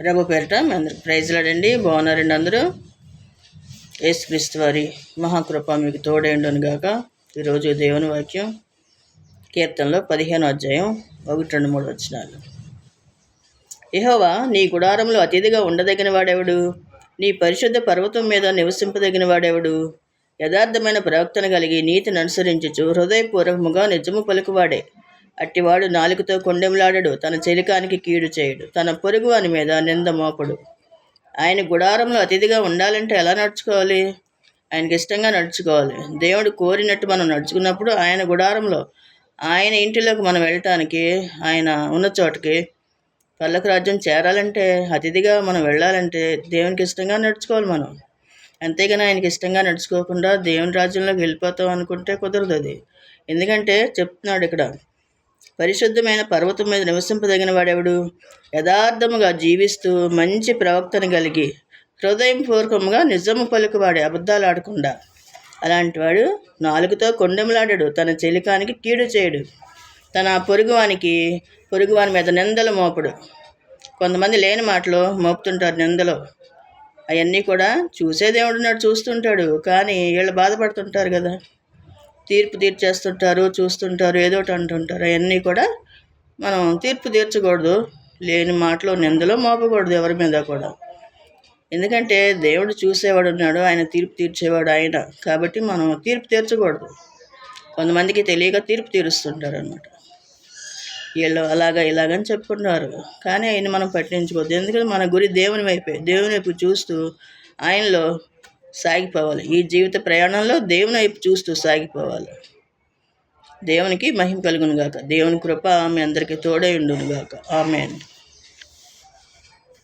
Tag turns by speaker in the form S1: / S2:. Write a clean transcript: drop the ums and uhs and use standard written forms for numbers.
S1: ప్రభు పేరిట మీ అందరికి ప్రైజ్లాడండి. బాగున్నారండి అందరూ? యేసుక్రీస్తు వారి మహాకృప మీకు తోడేండును గాక. ఈరోజు దేవుని వాక్యం కీర్తనలో 15వ అధ్యాయం 1, 2, 3 వచనాలు. యెహోవా నీ గుడారంలో అతిథిగా ఉండదగిన వాడెవడు? నీ పరిశుద్ధ పర్వతం మీద నివసింపదగిన వాడెవడు? యథార్థమైన ప్రవక్తను కలిగి నీతిని అనుసరించుచు హృదయపూర్వకముగా నిజము పలుకువాడే. అట్టివాడు నాలుకతో కొండెంలాడడు, తన చెలికానికి కీడు చేయడు, తన పొరుగు వాని మీద నింద మోపడు. ఆయన గుడారంలో అతిథిగా ఉండాలంటే ఎలా నడుచుకోవాలి? ఆయనకి ఇష్టంగా నడుచుకోవాలి. దేవుడు కోరినట్టు మనం నడుచుకున్నప్పుడు ఆయన గుడారంలో, ఆయన ఇంటిలోకి మనం వెళ్ళటానికి, ఆయన ఉన్న చోటకి, పల్లకి రాజ్యం చేరాలంటే, అతిథిగా మనం వెళ్ళాలంటే దేవునికి ఇష్టంగా నడుచుకోవాలి మనం. అంతేగాని ఆయనకి ఇష్టంగా నడుచుకోకుండా దేవుని రాజ్యంలోకి వెళ్ళిపోతాం అనుకుంటే కుదరదు అది. ఎందుకంటే చెప్తున్నాడు ఇక్కడ, పరిశుద్ధమైన పర్వతం మీద నివసింపదగిన వాడెవడు? యథార్థముగా జీవిస్తూ మంచి ప్రవక్తను కలిగి హృదయపూర్వకముగా నిజము పలుకువాడే, అబద్ధాలు ఆడకుండా. అలాంటి వాడు నాలుగుతో కొండెములాడడు, తన చెలికానికి కీడు చేయడు, తన పొరుగువాని మీద నిందలు మోపడు. కొంతమంది లేని మాటలు మోపుతుంటారు నిందలు. అవన్నీ కూడా చూసే దేవుడున్నాడు, చూస్తుంటాడు. కానీ వీళ్ళు బాధపడుతుంటారు కదా, తీర్పు తీర్చేస్తుంటారు, చూస్తుంటారు, ఏదోటి అంటుంటారు. అవన్నీ కూడా మనం తీర్పు తీర్చకూడదు. లేని మాటలో నిందలో మోపకూడదు ఎవరి మీద కూడా. ఎందుకంటే దేవుడు చూసేవాడు ఉన్నాడు, ఆయన తీర్పు తీర్చేవాడు ఆయన. కాబట్టి మనం తీర్పు తీర్చకూడదు. కొంతమందికి తెలియక తీర్పు తీరుస్తుంటారు అన్నమాట. వీళ్ళు అలాగా ఇలాగని చెప్పుకుంటారు, కానీ ఆయన మనం పట్టించుకోవద్దు. ఎందుకంటే మన గురి దేవుని వైపు చూస్తూ ఆయనలో సాగిపోవాలి. ఈ జీవిత ప్రయాణంలో దేవుని వైపు చూస్తూ సాగిపోవాలి. దేవునికి మహిమ కలుగును గాక. దేవుని కృప మీ అందరికీ తోడై ఉండును గాక. ఆమేన్.